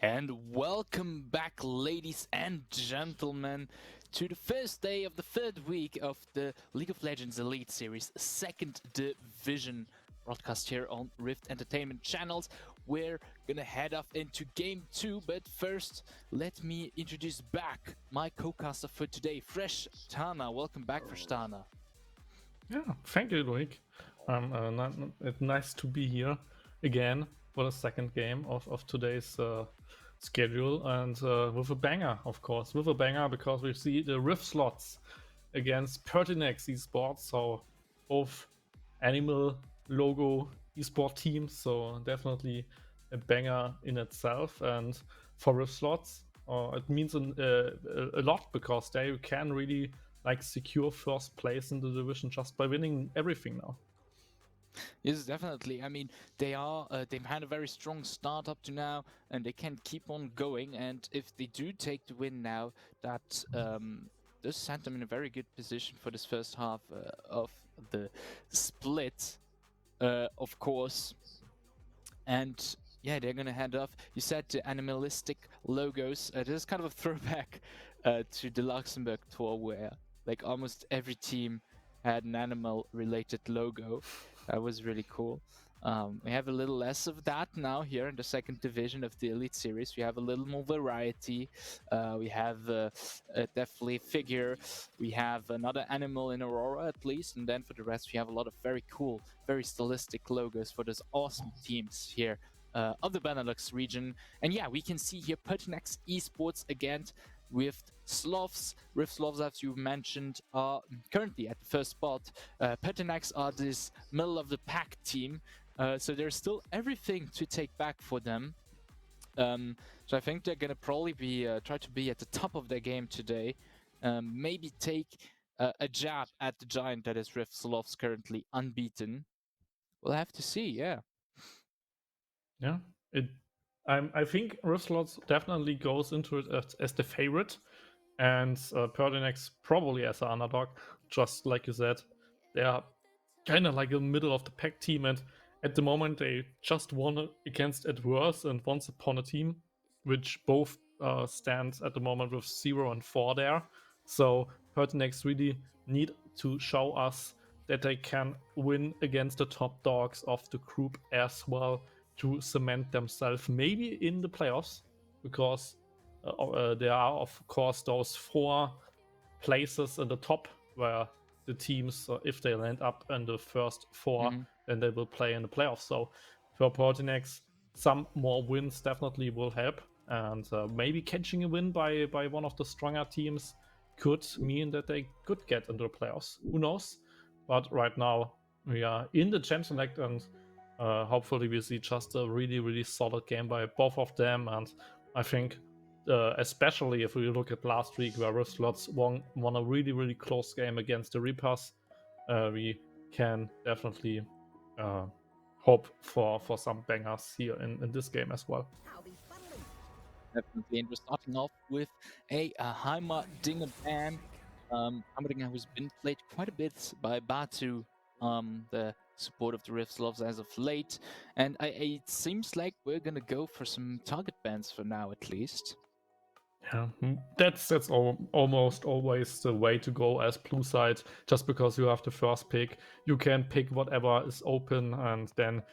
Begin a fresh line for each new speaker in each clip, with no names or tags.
And welcome back, ladies and gentlemen, to the first day of the third week of the League of Legends Elite Series, second division broadcast here on Rift Entertainment channels. We're gonna head off into game 2, but first, let me introduce back my co-caster for today, Fresh Tana. Welcome back, Fresh Tana.
Yeah, thank you, Loic. It's nice to be here again for the second game of today's schedule, and with a banger, of course. With a banger because we see the Rift slots against PERTINAX Esports, so both animal logo esport teams, so definitely a banger in itself. And for Rift slots, it means a lot because they can really secure first place in the division just by winning everything now.
Yes, definitely. I mean, they've had a very strong start up to now, and they can keep on going. And if they do take the win now, that does set them in a very good position for this first half of the split, of course. And yeah, they're gonna head off. You said the animalistic logos. This is kind of a throwback to the Luxembourg tour, where like almost every team had an animal-related logo. That was really cool. We have a little less of that now here in the second division of the Elite Series. We have a little more variety. We have definitely figure. We have another animal in Aurora at least, and then for the rest, we have a lot of very cool, very stylistic logos for those awesome teams here of the Benelux region. And yeah, we can see here PERTINAX Esports again with SLOTHS. Rift SLOTHS, as you mentioned, are currently at the first spot. PERTINAX are this middle of the pack team, so there's still everything to take back for them. So I think they're gonna probably be try to be at the top of their game today. Maybe take a jab at the giant that is Rift SLOTHS, currently unbeaten. We'll have to see. Yeah.
Yeah, it. I think Rift slots definitely goes into it as the favorite, and PERTINAX probably as an underdog. Just like you said, they are kind of like a middle of the pack team, and at the moment they just won against Adverse and Once Upon a Team, which both stand at the moment with 0-4 there. So PERTINAX really need to show us that they can win against the top dogs of the group as well to cement themselves maybe in the playoffs, because there are of course those 4 places in the top where the teams, if they land up in the first 4, then they will play in the playoffs. So for PERTINAX, some more wins definitely will help, and maybe catching a win by one of the stronger teams could mean that they could get into the playoffs. Who knows? But right now we are in the Champions Select, and hopefully we see just a really solid game by both of them. And I think especially if we look at last week where Rift Slots won a really close game against the Reapers, we can definitely hope for some bangers here in this game as well.
Definitely. And we're starting off with a Heimerdinger band. Heimerdinger, who's been played quite a bit by Batu, the support of the Rift Loves as of late. And it seems like we're gonna go for some target bans for now, at least.
Yeah, that's almost always the way to go as blue side. Just because you have the first pick, you can pick whatever is open, and then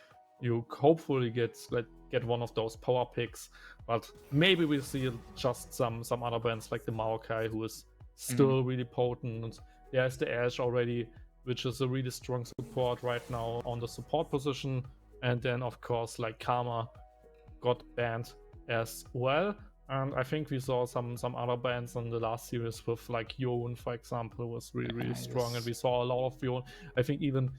you hopefully get one of those power picks. But maybe we see just some other bands like the Maokai, who is still really potent. There's the Ash already, which is a really strong support right now on the support position. And then of course like Karma got banned as well. And I think we saw some other bands in the last series with like Yon, for example, was really strong, and we saw a lot of Yon. I think even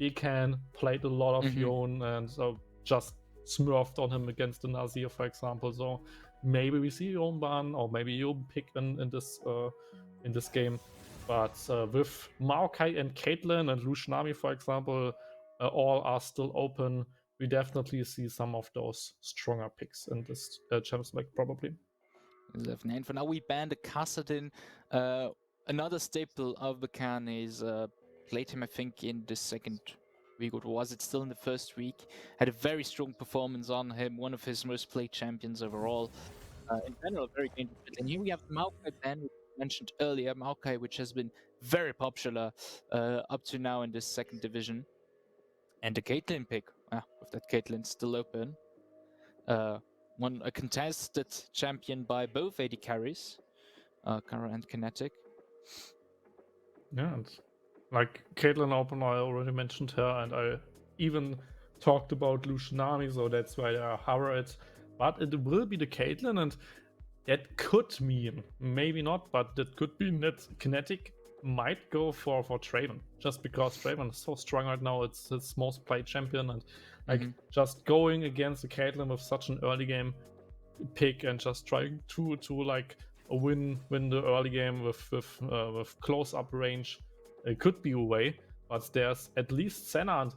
Ekan played a lot of Yon, and so just smurfed on him against the Nazir, for example. So maybe we see Yon ban, or maybe Yon pick in this game. But with Maokai and Caitlyn and Lushnami, for example, all are still open. We definitely see some of those stronger picks in this Champions Select, probably.
Definitely. And for now, we banned the Kassadin. Another staple of the can is played him, I think, in the second week, or was it still in the first week? Had a very strong performance on him, one of his most played champions overall. In general, very dangerous. And here we have the Maokai ban, which I mentioned earlier, Maokai, which has been very popular up to now in this second division. And the Caitlyn pick, with that Caitlyn still open. One a contested champion by both AD carries, Kara and Kinetic.
Yeah, and like Caitlyn Open, I already mentioned her, and I even talked about Lucianami, so that's why I hover it. But it will be the Caitlyn, and that could mean, maybe not, but that could mean that Kinetic might go for Draven, just because Draven is so strong right now. It's his most played champion, and like just going against the Caitlyn with such an early game pick and just trying to like win the early game with close up range, it could be a way. But there's at least Senna, and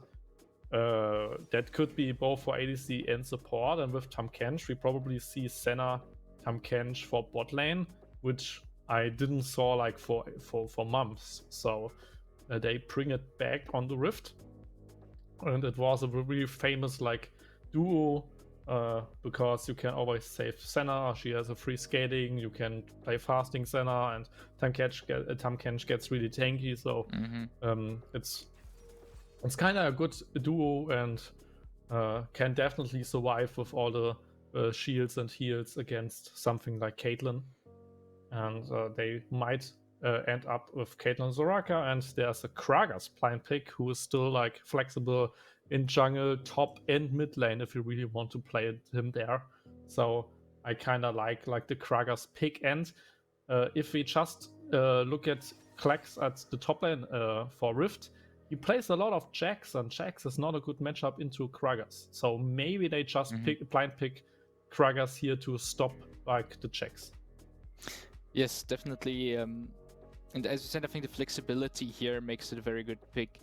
that could be both for ADC and support. And with Tahm Kench, we probably see Senna, Tahm Kench for bot lane, which I didn't saw like for months. So they bring it back on the Rift, and it was a really famous like duo. Because you can always save Senna, she has a free scaling, you can play fasting Senna, and Tahm Kench gets really tanky, so it's kind of a good duo, and can definitely survive with all the shields and heals against something like Caitlyn. And they might end up with Caitlyn Soraka, and there's a Kragas blind pick who is still like flexible in jungle, top and mid lane if you really want to play him there. So I kind of like the Kragas pick. And if we just look at Klex at the top lane for Rift, he plays a lot of Jax, and Jax is not a good matchup into Kragas. So maybe they just blind pick Kragas here to stop like the Jax.
Yes, definitely. And as you said, I think the flexibility here makes it a very good pick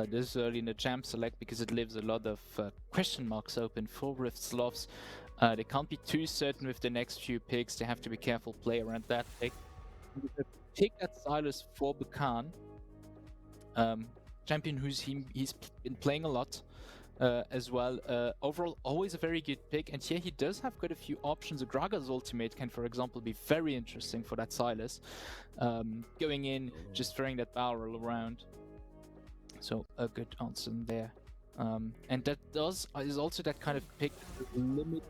this early in the champ select, because it leaves a lot of question marks open for Rift SLOTHS. They can't be too certain with the next few picks. They have to be careful play around that pick. Pick that Silas for Bukan, champion he's been playing a lot as well. Overall, always a very good pick. And here he does have quite a few options. A Gragas ultimate can, for example, be very interesting for that Silas. Going in, just throwing that barrel around. So a good answer there. And that is also that kind of pick that limit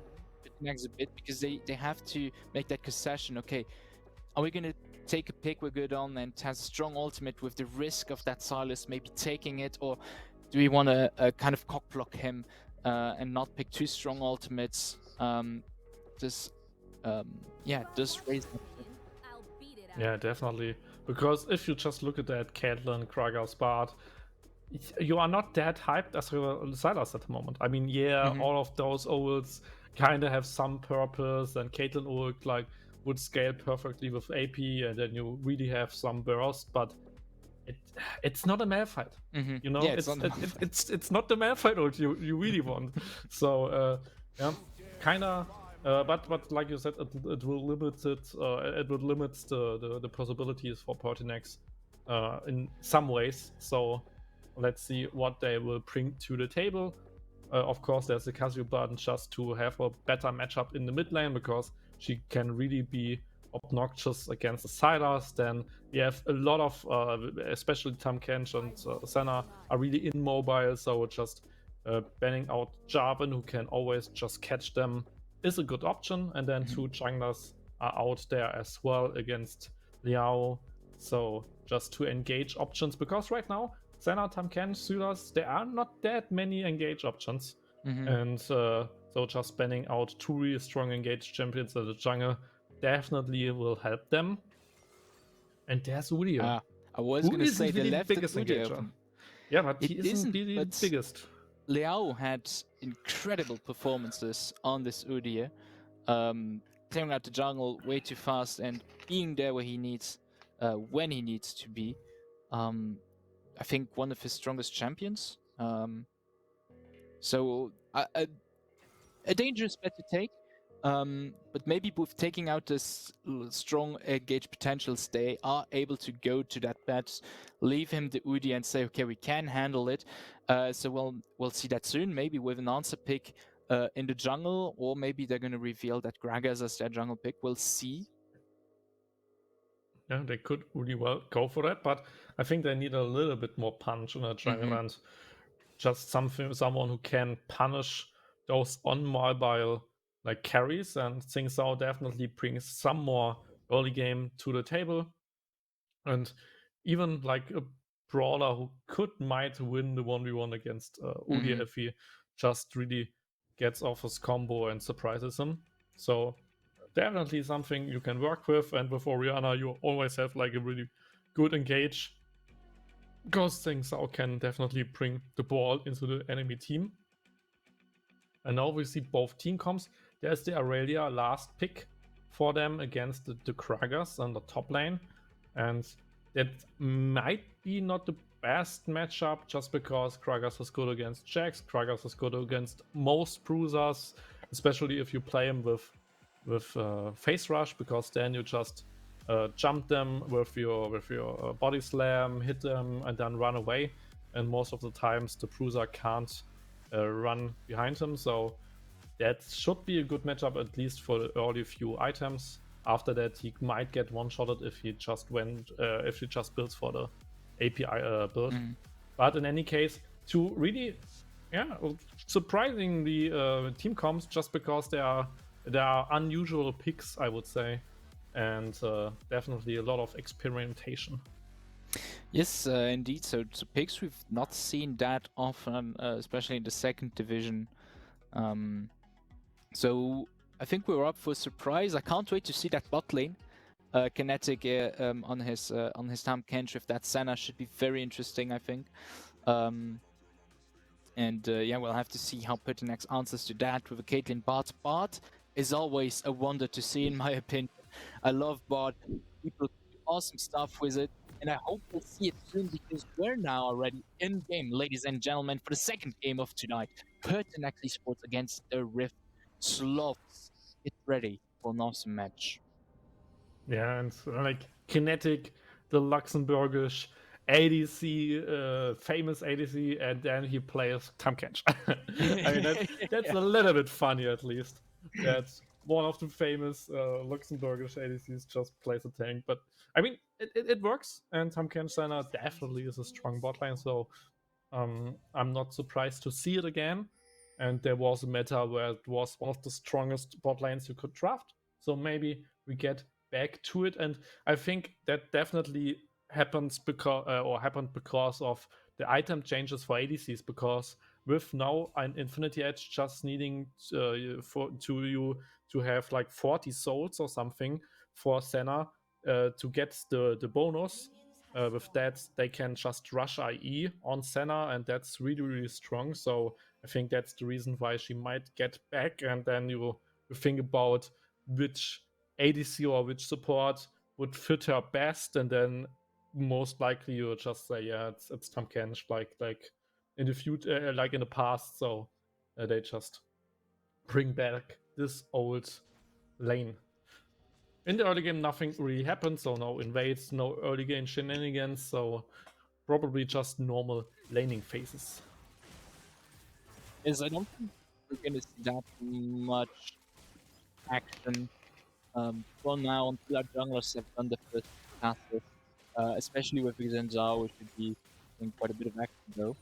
PERTINAX a bit, because they have to make that concession. Okay, are we going to take a pick we're good on and has a strong ultimate with the risk of that Silas maybe taking it, or do we want to kind of cockblock him and not pick too strong ultimates? Just raise that.
Yeah, definitely. Because if you just look at that Caitlyn, Kragas, Bard, you are not that hyped as Silas at the moment. I mean, all of those ults kind of have some purpose, and Caitlyn ult like would scale perfectly with AP, and then you really have some burst, but it's not a Malphite. You know, it's not the Malphite ult you really want. So kind of. But like you said, it will limit it would limit the possibilities for PERTINAX in some ways. So let's see what they will bring to the table. Of course, there's a Casio button just to have a better matchup in the mid lane, because she can really be obnoxious against the Silas. Then we have a lot of, especially Tahm Kench and Senna are really immobile, so just banning out Jarvan, who can always just catch them, is a good option. And then two junglers are out there as well against Liao. So just to engage options, because right now Senna, Tahm Kench, Sylas, there are not that many engage options. And so just banning out two really strong engaged champions at the jungle definitely will help them. And there's Udyr.
I was going to say the
really biggest engager. Yeah, but he isn't really the biggest.
Liao had incredible performances on this Udyr, clearing out the jungle way too fast and being there where he needs, when he needs to be. I think one of his strongest champions. So a dangerous bet to take, But maybe with taking out this strong gauge potentials, they are able to go to that bet, leave him the Udi, and say, okay, we can handle it. So we'll see that soon. Maybe with an answer pick in the jungle, or maybe they're going to reveal that Gragas as their jungle pick. We'll see.
Yeah, they could really well go for that, but I think they need a little bit more punch in a jungle and just someone who can punish those on-mobile like carries, and Tsingtao definitely brings some more early game to the table. And even like a brawler who might win the 1v1 against Udi if he just really gets off his combo and surprises him. So definitely something you can work with, and with Orianna you always have like a really good engage, because Tsingtao can definitely bring the ball into the enemy team. And now we see both team comps. There's the Aurelia last pick for them against the Kragas on the top lane. And that might be not the best matchup, just because Kragas is good against Jax, Kragas is good against most bruisers, especially if you play him with face rush, because then you just jump them with your body slam, hit them, and then run away. And most of the times the bruiser can't run behind him, so that should be a good matchup, at least for the early few items. After that, he might get one-shotted if he just builds for the API build. But in any case, two really, surprisingly team comps, just because they are unusual picks, I would say, and definitely a lot of experimentation.
Yes, indeed. So picks we've not seen that often, especially in the second division. So I think we're up for a surprise. I can't wait to see that bot lane. Kinetic on his Tahm Kench with that Senna should be very interesting, I think. And yeah, we'll have to see how PERTINAX answers to that with a Caitlyn bot. Bot is always a wonder to see, in my opinion. I love bot. People do awesome stuff with it, and I hope we'll see it soon, because we're now already in game, ladies and gentlemen, for the second game of tonight. PERTINAX Esports against the Rift Sloths. Get ready for an awesome match.
Yeah, and like Kinetic, the Luxembourgish ADC, famous ADC, and then he plays Tahm Kench. I mean, that's a little bit funny, at least. That one of the famous Luxembourgish ADCs just plays a tank. But I mean, it works, and Tahm Kench Senna definitely is a strong bot lane, so I'm not surprised to see it again. And there was a meta where it was one of the strongest bot lanes you could draft, so maybe we get back to it. And I think that definitely happened because of the item changes for ADCs, because with now an Infinity Edge just needing to have like 40 souls or something for Senna to get the bonus. With that, they can just rush IE on Senna, and that's really, really strong. So I think that's the reason why she might get back. And then you think about which ADC or which support would fit her best, and then most likely you'll just say, yeah, it's Tahm Kench, like in the future, like in the past. So they just bring back this old lane. In the early game, nothing really happened, so no invades, no early game shenanigans, so probably just normal laning phases.
Is I don't think we're going to see that much action for now, until our junglers have done the first passes, especially with Zen Zhao, which should be doing quite a bit of action though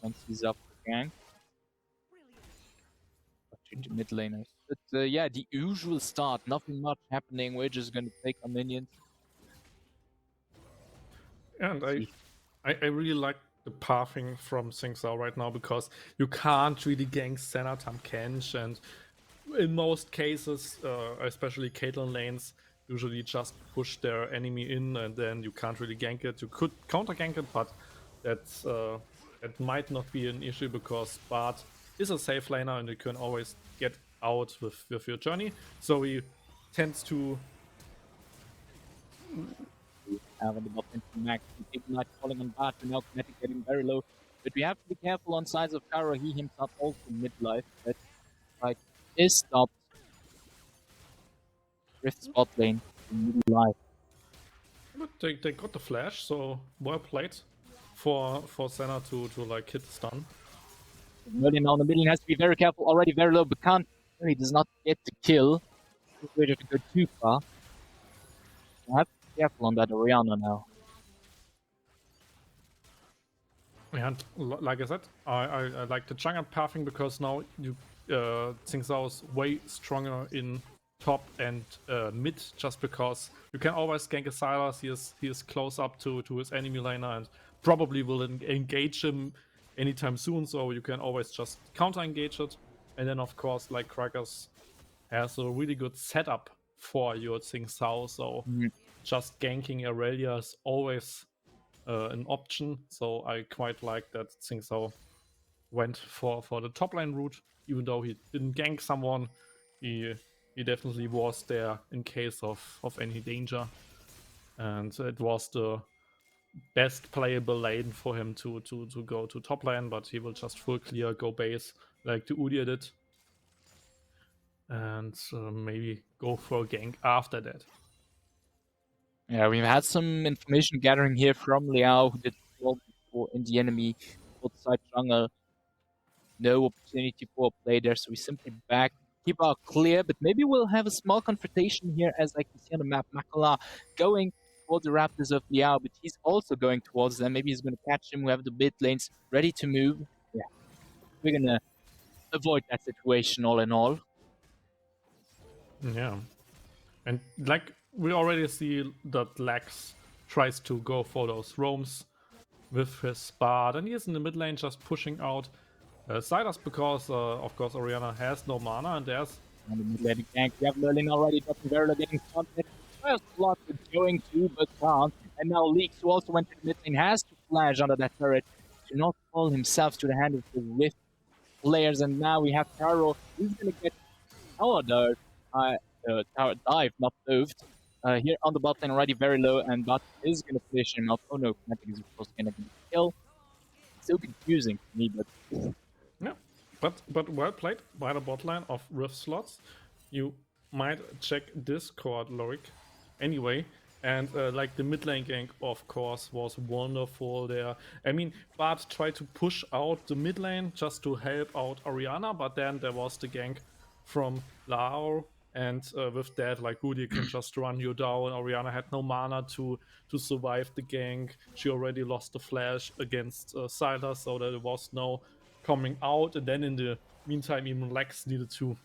once he's up for gank. To mid laners. But yeah, the usual start, nothing much happening. We're just going to take our minions.
And I really like the pathing from Tsingtao right now, because you can't really gank Senna, Tahm Kench, and in most cases, especially Caitlyn lanes, usually just push their enemy in, and then you can't really gank it. You could counter gank it, but that might not be an issue, because Bart is a safe laner and you can always get out with your journey. So he tends to
On the bot lane from Max, Ignite falling on Bart, and now Kinetic getting very low. But we have to be careful on sides of Kara. He himself also midlife. That fight is stopped. Rift spot lane. Really live.
But they got the flash, so well played for Senna to like hit the stun.
Merlin now in the middle has to be very careful. Already very low, but can't. He does not get the kill. He's ready to go too far. You have to be careful on that Orianna now.
And like I said, I like the jungle pathing because now you Tsingtao is way stronger in top and mid, just because you can always gank a Sylas. He is close up to his enemy laner and probably will engage him anytime soon, so you can always just counter engage it. And then of course, like Krakers has a really good setup for your Tsingtao, so just ganking Aurelia is always an option. So I quite like that Tsingtao went for the top lane route, even though he didn't gank someone. He definitely was there in case of any danger, and it was the best playable lane for him to go to top lane. But he will just full clear, go base like the Udyr did, and maybe go for a gank after that.
Yeah, we've had some information gathering here from Liao, who did well before in the enemy outside jungle. No opportunity for a play there, so we simply back, keep our clear, but maybe we'll have a small confrontation here, as I can see on the map. Makala going towards the Raptors of Liao, but he's also going towards them. Maybe he's going to catch him. We have the mid lanes ready to move. Yeah, we're going to avoid that situation all in all.
Yeah. And like we already see that Lex tries to go for those roams with his Bard, and he is in the mid lane just pushing out Sylas because of course Orianna has no mana, and there's
On the mid lane gank, we have Merlin already dropping Verla getting stunted. First slot is going to, but can't. And now Leaks, who also went to the mid lane, has to flash under that turret to not fall himself to the hand of the Rift players. And now we have Taro, who's going to get tower dive, tower dive, not moved. Here on the bot lane already very low, and bot is going to finish him off. Oh no, Kinetic is of course going to get the kill. So confusing to me, but
yeah, but well played by the bot line of Rift Slots. You might check Discord, Lorik. Anyway, and like the mid lane gank, of course, was wonderful there. I mean, Bart tried to push out the mid lane just to help out Orianna, but then there was the gank from Lao, and with that, like Rudy can just run you down. Orianna had no mana to survive the gank. She already lost the flash against Sylas, so there was no coming out. And then in the meantime, even Lex needed to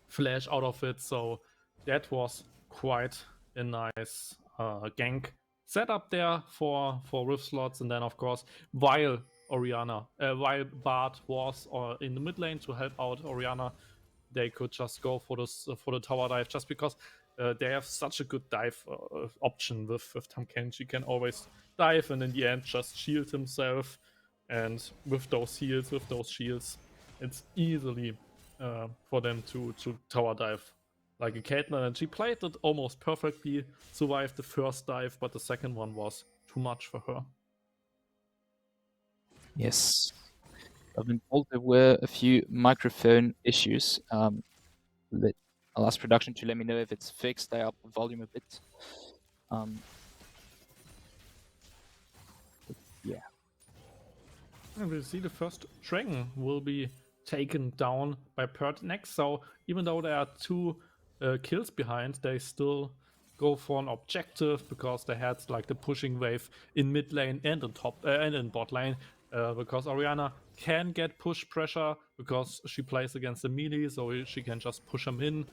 flash out of it. So that was quite a nice gank setup there for Rift Slots. And then of course, while Bart was in the mid lane to help out Orianna, they could just go for the tower dive, just because they have such a good dive option with Tamken. She can always dive and in the end just shield himself, and with those heals, with those shields, it's easily for them to tower dive like a Caitlyn, and she played it almost perfectly, survived the first dive, but the second one was too much for her.
yes. I've been told there were a few microphone issues. I'll ask production to let me know if it's fixed. I up the volume a bit. Yeah.
And we'll see the first dragon will be taken down by PERTINAX. So even though there are two kills behind, they still go for an objective because they had like the pushing wave in mid lane and in top and in bot lane. Because Orianna can get push pressure because she plays against the melee, so she can just push them in.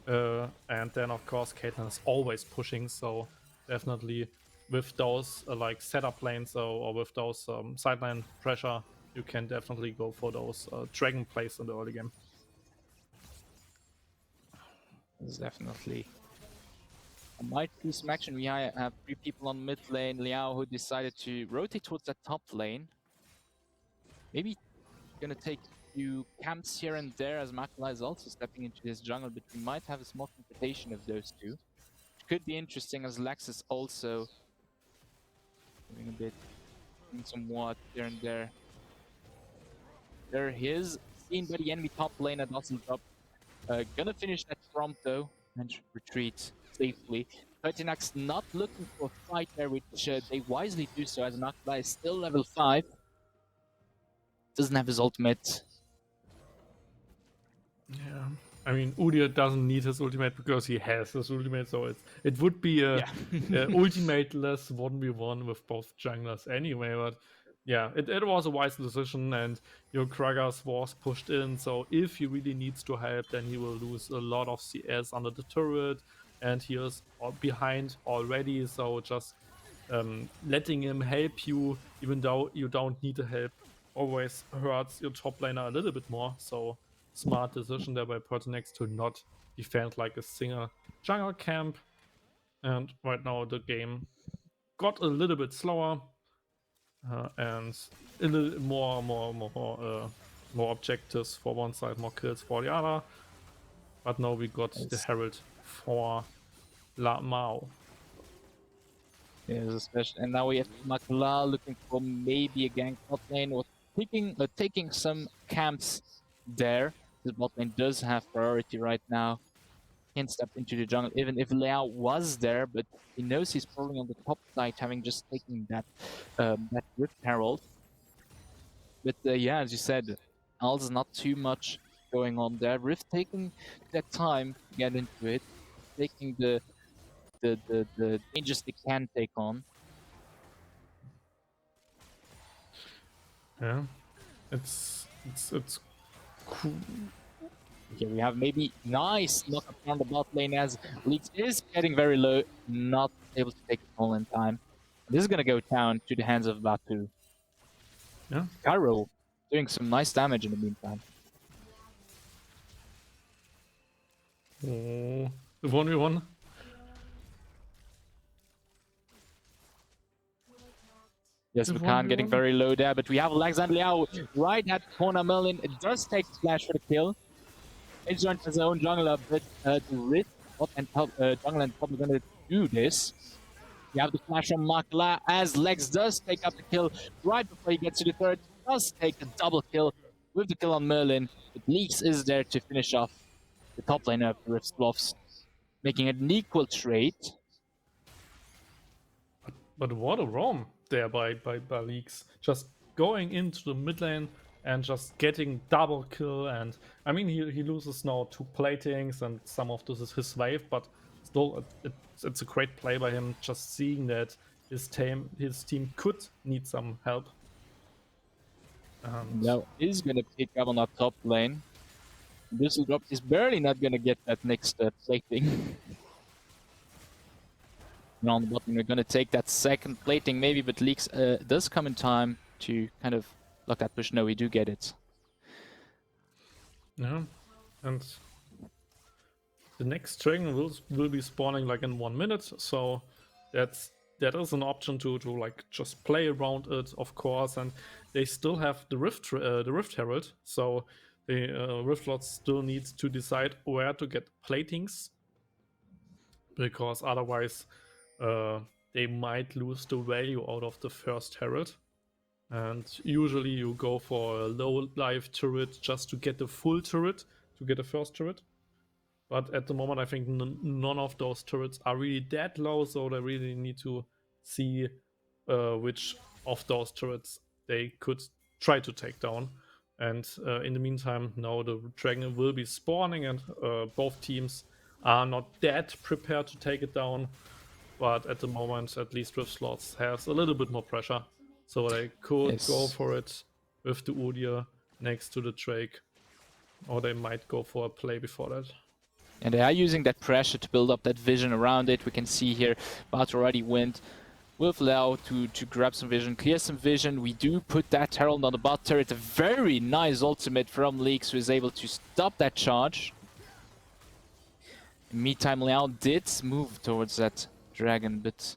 And then of course Caitlyn is always pushing, so definitely with those like setup lanes or with those sideline pressure, you can definitely go for those dragon plays in the early game.
This is definitely. I might see some action. We have 3 people on mid lane. Liao, who decided to rotate towards that top lane. Maybe gonna take a few camps here and there, as Makala is also stepping into his jungle, but we might have a small confrontation of those two. Which could be interesting, as Lex is also doing a bit, doing some what here and there. There he is, seen by the enemy top lane at Dawson's up. Gonna finish that prompt though. and retreat safely. PERTINAX not looking for a fight there, which they wisely do so, as Makla is still level 5. Doesn't have his ultimate.
Yeah. I mean, Udyr doesn't need his ultimate because he has his ultimate, so it would be a,
Yeah.
a ultimate-less 1v1 with both junglers anyway, but yeah, it was a wise decision, and your Kragas was pushed in, so if he really needs to help, then he will lose a lot of CS under the turret, and he is behind already, so just letting him help you, even though you don't need the help, always hurts your top laner a little bit more, so smart decision there by PERTINAX to not defend like a single jungle camp. And right now the game got a little bit slower and a little more objectives for one side, more kills for the other. But now we got the
Yes.
Herald for La Mao.
Yes, especially, and now we have Makla looking for maybe a gank bot lane or taking some camps there. The bot lane does have priority right now. Can't step into the jungle, even if Liao was there, but he knows he's probably on the top side, having just taken that Rift Herald. But yeah, as you said, Al's not too much going on there. Rift taking that time to get into it, taking the dangers they can take on.
Yeah, it's cool.
Here we have maybe nice knock-up on the bot lane as Leaks is getting very low, not able to take it all in time. This is gonna go down to the hands of Batu.
Yeah.
Cairo doing some nice damage in the meantime.
Oh, the 1v1.
Yes, Bukan getting very low there, but we have Alexander Liao right at corner. Merlin does take the flash for the kill. It's joined his own jungler, but the Rift bot and top, jungler and probably gonna do this. You have the flash from Makla as Lex does take up the kill right before he gets to the third. Does take a double kill with the kill on Merlin, but Leaks is there to finish off the top laner of the Rift Sloths, making it an equal trade.
But what a roam there by Leaks. Just going into the mid lane and just getting double kill. And I mean, he loses now 2 platings, and some of this is his wave, but still, it's a great play by him. Just seeing that his team could need some help.
Now is gonna pick up on that top lane. Düsseldorf is barely not gonna get that next plating. Now on the bottom, we're gonna take that second plating maybe, but Leaks does come in time to kind of block that push. No, we do get it.
Yeah, and the next dragon will be spawning like in 1 minute, so that is an option to like just play around it, of course. And they still have the Rift Herald, so the Rift Lords still need to decide where to get platings, because otherwise they might lose the value out of the first Herald. And usually you go for a low life turret just to get the full turret, to get the first turret. But at the moment, I think none of those turrets are really that low, so they really need to see which of those turrets they could try to take down. And in the meantime, now the dragon will be spawning, and both teams are not that prepared to take it down. But at the moment, at least with SLOTHS has a little bit more pressure, so they could go for it with the Udyr next to the Drake, or they might go for a play before that.
And they are using that pressure to build up that vision around it. We can see here, Bart already went with Liao to grab some vision, clear some vision. We do put that Herald on the bot turret. A very nice ultimate from Leaks, who is able to stop that charge. In the meantime, Liao did move towards that dragon, but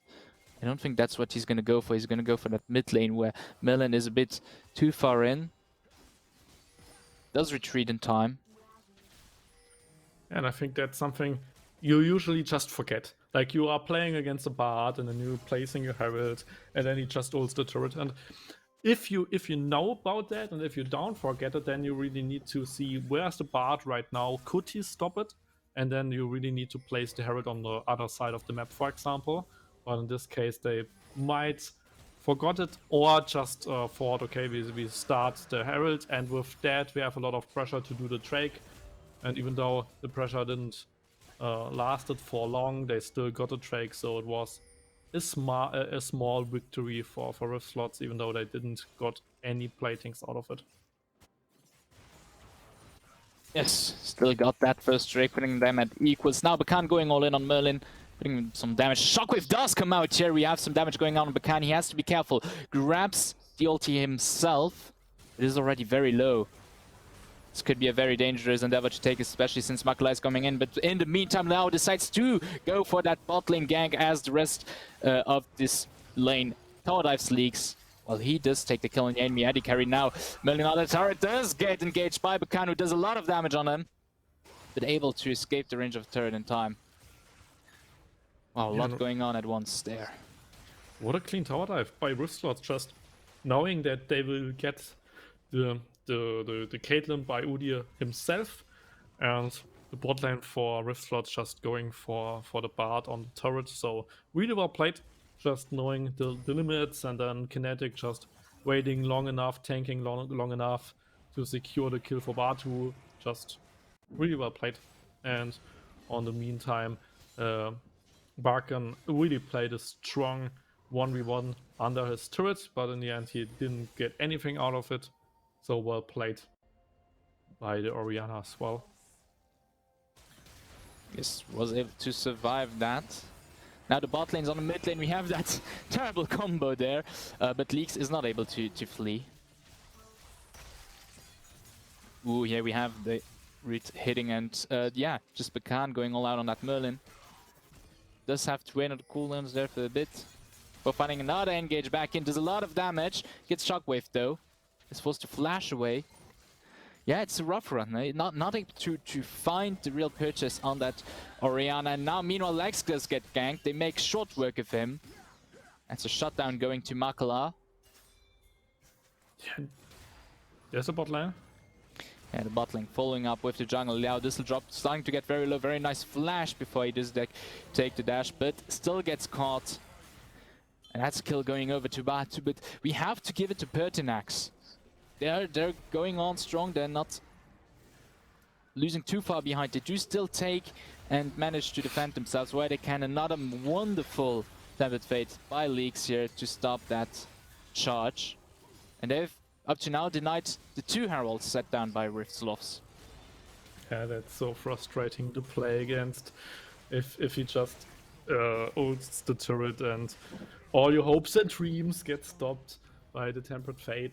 I don't think that's what he's going to go for. He's going to go for that mid lane where Merlin is a bit too far in. Does retreat in time.
And I think that's something you usually just forget. Like, you are playing against a Bard, and then you're placing your Herald, and then he just ults the turret. And if you know about that, and if you don't forget it, then you really need to see where's the Bard right now. Could he stop it? and then you really need to place the Herald on the other side of the map, for example. But in this case, they might forgot it or just thought, okay, we start the Herald, and with that we have a lot of pressure to do the Drake. And even though the pressure didn't lasted for long, they still got a Drake, so it was a small victory for Rift Slots, even though they didn't got any platings out of it.
Yes, still got that first Drake, putting them at equals. Now Bakan going all in on Merlin, putting some damage. Shockwave does come out here. We have some damage going on Bakan. He has to be careful. Grabs the ulti himself. It is already very low. This could be a very dangerous endeavor to take, especially since Makala is coming in. But in the meantime, now decides to go for that bot lane gank as the rest of this lane tower dives leaks. Well, he does take the kill on the enemy AD carry now. Merlin on the turret does get engaged by Bakan, who does a lot of damage on him, but able to escape the range of the turret in time. Wow, a lot going on at once there.
What a clean tower dive by Rift Slots, just knowing that they will get the Caitlyn by Udyr himself, and the bot lane for Rift Slots just going for the Bard on the turret. So really well played, just knowing the limits, and then Kinetic just waiting long enough, tanking long enough to secure the kill for Bard, who just really well played. And on the meantime, Barkan really played a strong 1v1 under his turret, but in the end he didn't get anything out of it. So well played by the Orianna as well.
Yes, was able to survive that. Now the bot lane's on the mid lane. We have that terrible combo there, but Leaks is not able to flee. Ooh, here we have the root hitting, and yeah, just Bakan going all out on that Merlin. Does have to wait on the cooldowns there for a bit. We're finding another engage back in. Does a lot of damage. Gets shockwave though. Is forced to flash away. Yeah, it's a rough run. Not able to find the real purchase on that Orianna. And now, meanwhile, Lex does get ganked. They make short work of him. That's a shutdown going to Makala.
Yeah. There's a bot lane.
Yeah, the bot lane following up with the jungle. Now this will drop, starting to get very low. Very nice flash before he does take the dash, but still gets caught. And that's a kill going over to Batu, but we have to give it to PERTINAX. They're going on strong. They're not losing too far behind. They do still take and manage to defend themselves where they can. Another wonderful Tempered Fate by Leaks here to stop that charge. And they've up to now denied the 2 heralds set down by Rift Sloths.
Yeah, that's so frustrating to play against. If he just ults the turret and all your hopes and dreams get stopped by the Tempered Fate.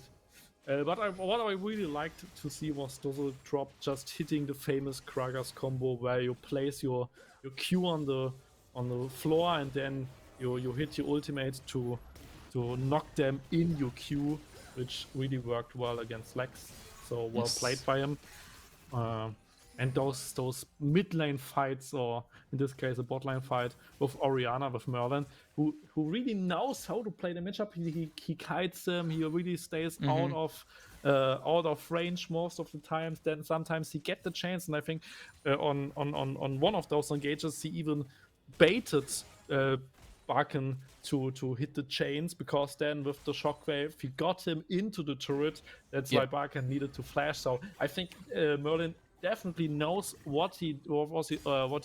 But what I really liked to see was Dozzle drop just hitting the famous Kragas combo, where you place your Q on the floor, and then you hit your ultimate to knock them in your Q, which really worked well against Lex. So well played by him. And those mid lane fights, or in this case a bot lane fight with Orianna, with Merlin, who really knows how to play the matchup. He kites them. He really stays out of range most of the times. Then sometimes he get the chance, and I think on one of those engages he even baited Barkan to hit the chains, because then with the shockwave he got him into the turret. That's why Barkan needed to flash. So I think Merlin definitely knows what he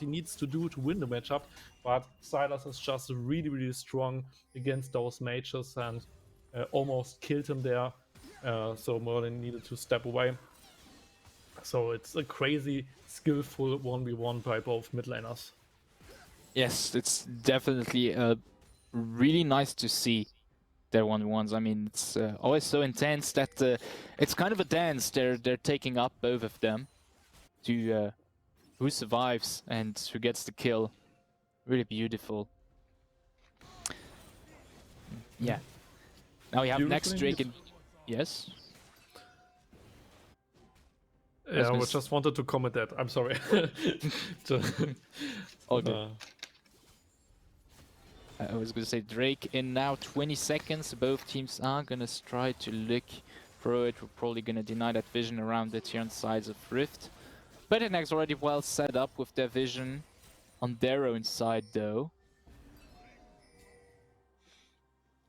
needs to do to win the matchup, but Silas is just really strong against those mages and almost killed him there. So Merlin needed to step away. So it's a crazy skillful 1v1 by both mid laners.
Yes, it's definitely really nice to see their 1v1s. I mean, it's always so intense that it's kind of a dance they're taking up, both of them, to who survives and who gets the kill. Really beautiful. Yeah. Now we have next Drake and... Yes?
Yeah, I just wanted to comment that. I'm sorry.
Okay. I was going to say Drake in now 20 seconds. Both teams are going to try to look for it. We're probably going to deny that vision around it here on the sides of Rift. PERTINAX already well set up with their vision on their own side, though.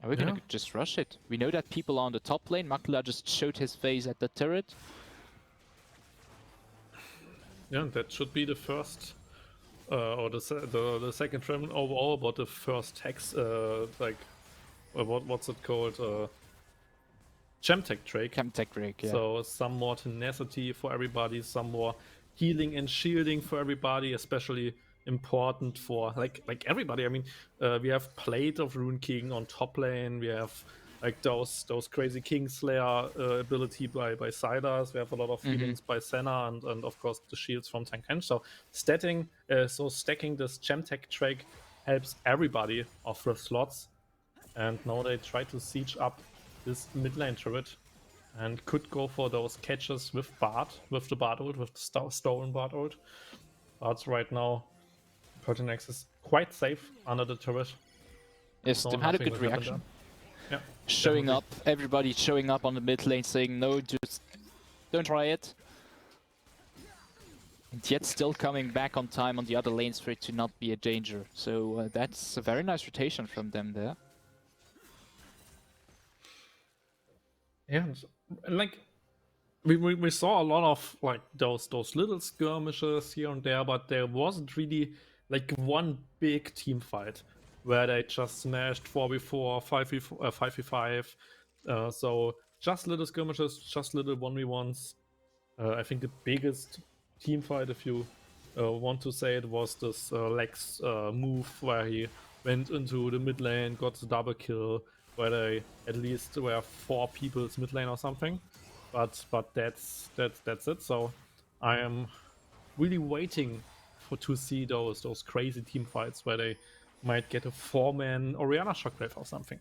And we're gonna just rush it. We know that people are on the top lane. Makula just showed his face at the turret.
Yeah, that should be the first, or the second treatment overall, but the first hex, like, what's it called? Gemtech Drake.
Chemtech Drake, yeah.
So some more tenacity for everybody, some more healing and shielding for everybody, especially important for like everybody. I mean, we have Plate of Rune King on top lane. We have like those crazy Kingslayer ability by Sylas. We have a lot of healings by Senna and of course the shields from Tankhen. So stacking this Gemtech Drake helps everybody of the slots. And now they try to siege up this mid lane turret and could go for those catches with Bard, with the Bard ult, with the stolen Bard ult. But right now, PERTINAX is quite safe under the turret.
Yes,
So
they've had a
nothing
good
will happen
reaction.
there. Yeah,
Showing
definitely.
up, everybody showing up on the mid lane saying no, just don't try it. And yet still coming back on time on the other lanes for it to not be a danger. So that's a very nice rotation from them there.
Yeah, like we saw a lot of like those little skirmishes here and there, but there wasn't really like one big team fight where they just smashed 4v4, 5v4, 5v5. So just little skirmishes, just little 1v1s. I think the biggest team fight, if you want to say it, was this Lex move where he went into the mid lane, got the double kill, where they at least were 4 people's mid lane or something. But that's it. So I am really waiting to see those crazy team fights where they might get a 4-man Orianna Shockwave or something.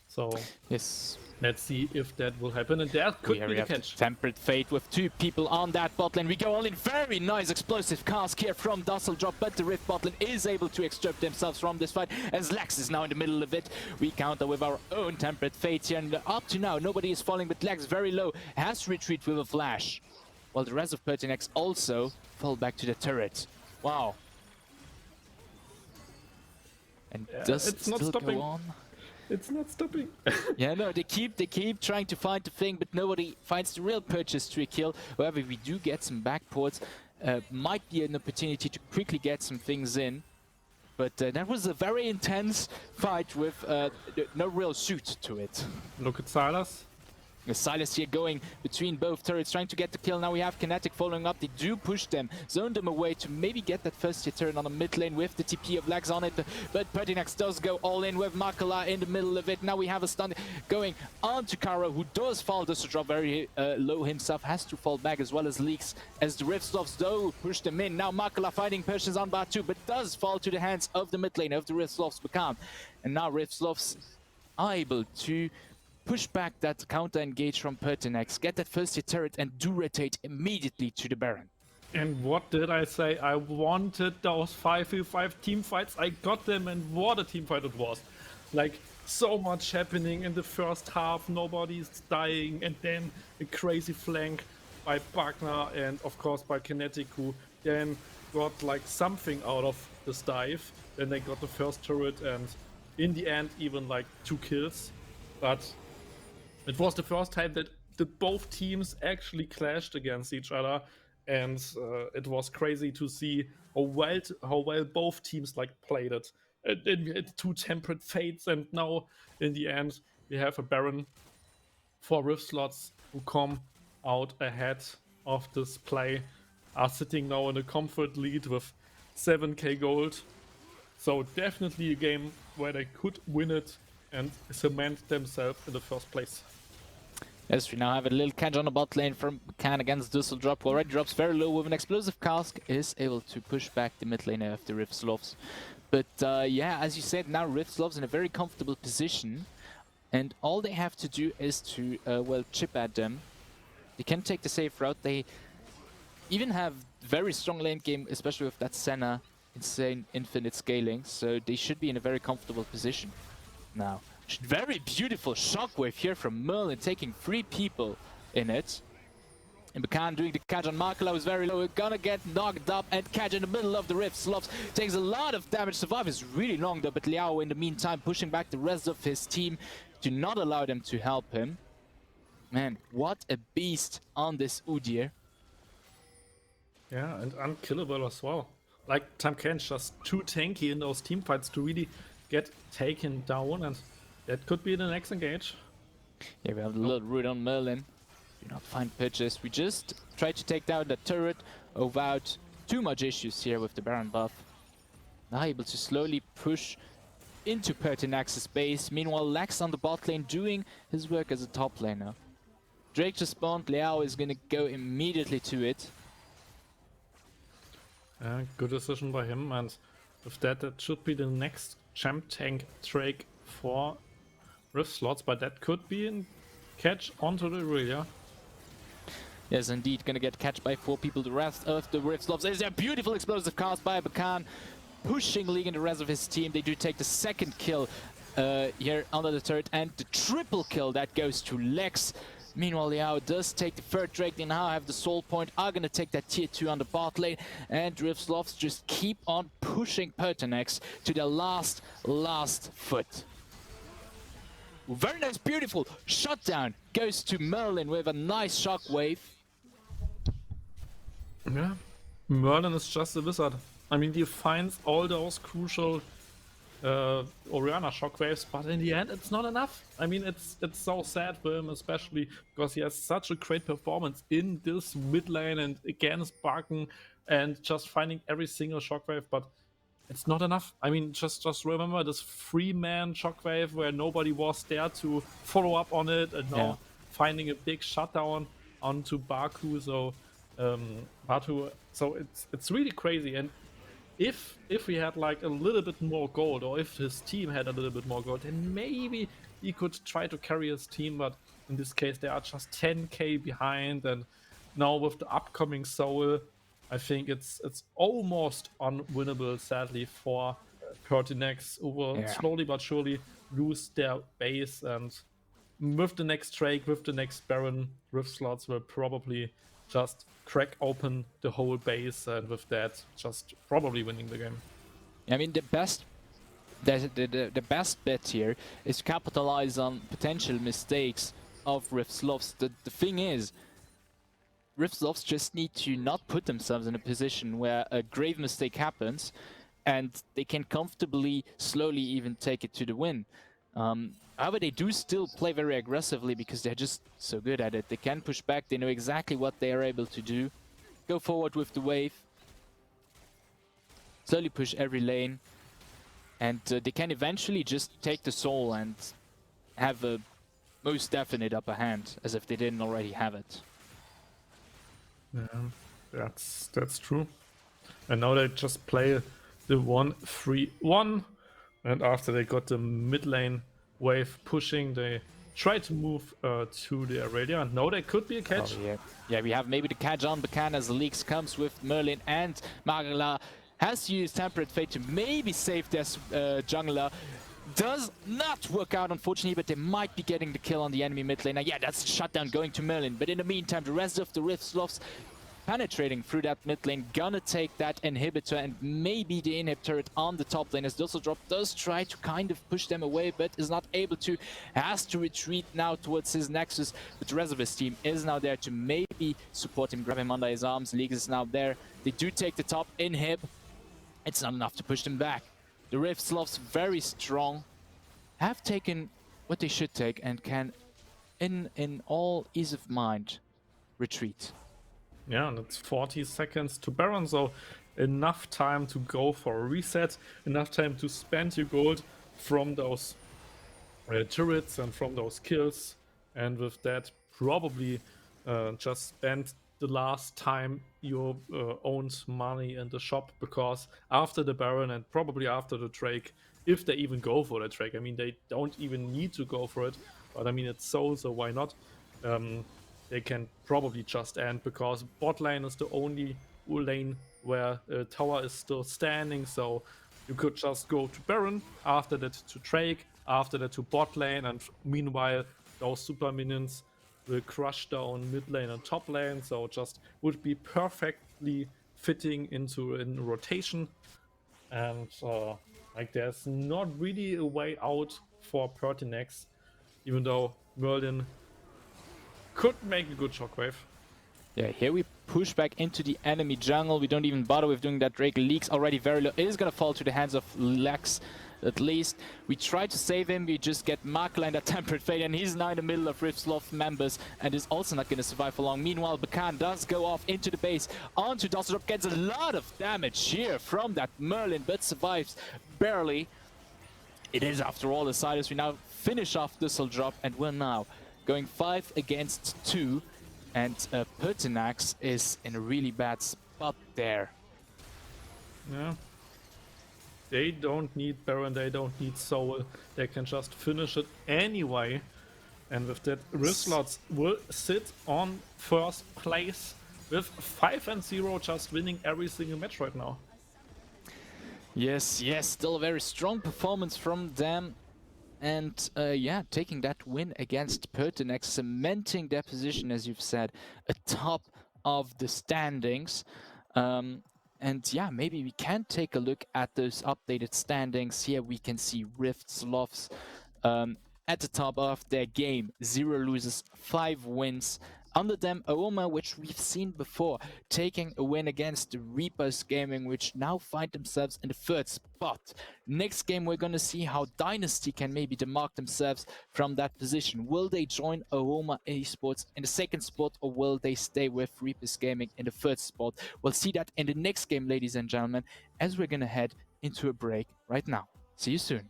So
yes,
let's see if that will happen, and that could be the catch.
Tempered Fate with 2 people on that bot lane. We go all in. Very nice explosive cask here from Dusseldrop, but the Rift bot lane is able to extract themselves from this fight as Lex is now in the middle of it. We counter with our own Tempered Fate here, and up to now nobody is falling, but Lex very low, has to retreat with a flash. While the rest of PERTINAX also fall back to the turret. Wow. And does it still go on?
It's not stopping.
Yeah, no, they keep trying to find the thing, but nobody finds the real purchase to a kill. However, we do get some backports. Might be an opportunity to quickly get some things in. But that was a very intense fight with no real shoot to it.
Look at Sylas.
Sylas here going between both turrets, trying to get the kill. Now we have Kinetic following up. They do push them, zone them away to maybe get that first tier turret on the mid lane with the TP of Lex on it. But PERTINAX does go all in with Makula in the middle of it. Now we have a stun going on to Kara, who does fall, does drop very low himself, has to fall back as well as Leaks, as the Rift Sloths though push them in. Now Makula fighting Persians on bar 2, but does fall to the hands of the mid lane of the Rift Sloths Become. And now Rift Sloths are able to push back that counter engage from PERTINAX, get that first hit turret, and do rotate immediately to the Baron.
And what did I say? I wanted those 5v5 team fights. I got them, and what a team fight it was. Like, so much happening in the first half, nobody's dying, and then a crazy flank by Wagner and of course by Kinetic, who then got like something out of this dive. Then they got the first turret, and in the end even like 2 kills. But it was the first time that both teams actually clashed against each other, and it was crazy to see how well both teams like played it. And then we had 2 Tempered Fates, and now in the end we have a Baron for Rift Slots who come out ahead of this play, are sitting now in a comfort lead with 7k gold. So definitely a game where they could win it and cement themselves in the first place.
Yes, we now have a little catch on the bot lane from Can against Dusseldrop, who already drops very low with an explosive cask, is able to push back the mid lane of the Rift Sloths. But yeah, as you said, now Rift Sloths in a very comfortable position, and all they have to do is to, well, chip at them. They can take the safe route. They even have very strong lane game, especially with that Senna insane infinite scaling, so they should be in a very comfortable position now. Very beautiful shockwave here from Merlin, taking 3 people in it. And Bakan doing the catch on Makala was very low. We're gonna get knocked up and catch in the middle of the rift. SLOTHS takes a lot of damage. Survive is really long though, but Liao in the meantime pushing back the rest of his team to not allow them to help him. Man, what a beast on this Udyr.
Yeah, and unkillable as well. Like, Tamken's just too tanky in those team fights to really get taken down, and that could be the next engage.
Yeah, we have a little root on Merlin. Do not find pitches. We just try to take down the turret without too much issues here with the Baron buff. Now able to slowly push into PERTINAX's base. Meanwhile, Lex on the bot lane doing his work as a top laner. Drake just spawned. Liao is going to go immediately to it.
Good decision by him, and with that, that should be the next champ tank Drake for Rift Slots, but that could be a catch onto the Aurelia.
Yes, indeed, gonna get catched by 4 people. The rest of the Rift Slots. There's a beautiful explosive cast by Bakan, pushing League and the rest of his team. They do take the second kill here under the turret, and the triple kill that goes to Lex. Meanwhile, Liao does take the third Drake. They now have the soul point, are gonna take that tier 2 on the bot lane, and Rift Slots just keep on pushing PERTINAX to the last foot. Very nice, beautiful shutdown goes to Merlin with a nice shockwave.
Yeah, Merlin is just a wizard. I mean, he finds all those crucial Orianna shockwaves, but in the end, it's not enough. I mean, it's so sad for him, especially because he has such a great performance in this mid lane and against Barken and just finding every single shockwave, but it's not enough. I mean, just remember this 3-man shockwave where nobody was there to follow up on it, and now finding a big shutdown onto Baku. So Batu. So it's really crazy. And if we had like a little bit more gold, or if his team had a little bit more gold, then maybe he could try to carry his team. But in this case, they are just 10k behind, and now with the upcoming soul, I think it's almost unwinnable, sadly, for PERTINAX, who will slowly but surely lose their base. And with the next Drake, with the next Baron, Rift Slots will probably just crack open the whole base, and with that, just probably winning the game.
I mean, the best bet here is to capitalize on potential mistakes of Rift Sloths. The thing is, Rift Sloths just need to not put themselves in a position where a grave mistake happens, and they can comfortably, slowly even take it to the win. However, they do still play very aggressively because they're just so good at it. They can push back, they know exactly what they are able to do. Go forward with the wave. Slowly push every lane. And they can eventually just take the soul and have a most definite upper hand, as if they didn't already have it.
Yeah, that's true. And now they just play the 1-3-1. And after they got the mid lane wave pushing, they try to move to the Aurelia. And now there could be a catch.
Oh, yeah, we have maybe the catch on Bakan as the leaks comes with Merlin, and Magala has used Temperate Fate to maybe save their jungler. Does not work out, unfortunately, but they might be getting the kill on the enemy mid lane. Yeah, that's a shutdown going to Merlin. But in the meantime, the rest of the Rift Sloths penetrating through that mid lane, gonna take that inhibitor and maybe the inhib turret on the top lane, as Dusseldrop does try to kind of push them away, but is not able to, has to retreat now towards his nexus, but the rest of his team is now there to maybe support him, grab him under his arms. League is now there. They do take the top inhib. It's not enough to push them back. The Rift Sloths, very strong, have taken what they should take and can, in all ease of mind, retreat.
Yeah, and it's 40 seconds to Baron, so enough time to go for a reset, enough time to spend your gold from those turrets and from those kills, and with that probably just spend the last time you owned money in the shop, because after the Baron and probably after the Drake, if they even go for the Drake, I mean, they don't even need to go for it, but I mean, it's so why not? They can probably just end, because bot lane is the only lane where tower is still standing, so you could just go to Baron, after that to Drake, after that to bot lane, and meanwhile those super minions will crush down mid lane and top lane, so just would be perfectly fitting into in rotation. And like there's not really a way out for PERTINAX, even though Merlin could make a good shockwave.
Yeah, here we push back into the enemy jungle. We don't even bother with doing that. Drake leaks already very low. It is going to fall to the hands of Lex, at least. We try to save him. We just get Makla in that temperate fate, and he's now in the middle of Rift Sloth members and is also not going to survive for long. Meanwhile, Bakan does go off into the base onto Dusterdrop, gets a lot of damage here from that Merlin, but survives barely. It is, after all, the Sidus. We now finish off Dusterdrop, and we're now going 5 against 2. And PERTINAX is in a really bad spot there.
Yeah. They don't need Baron, they don't need Soul. They can just finish it anyway. And with that, SLOTHS will sit on first place with 5-0, just winning every single match right now.
Yes, still a very strong performance from them. And yeah, taking that win against PERTINAX, cementing their position, as you've said, atop of the standings. And yeah, maybe we can take a look at those updated standings. Here we can see Rift Sloths at the top of their game. 0 losses, 5 wins. Under them, Aroma, which we've seen before, taking a win against the Reapers Gaming, which now find themselves in the 3rd spot. Next game, we're going to see how Dynasty can maybe demark themselves from that position. Will they join Aroma Esports in the 2nd spot, or will they stay with Reapers Gaming in the 3rd spot? We'll see that in the next game, ladies and gentlemen, as we're going to head into a break right now. See you soon.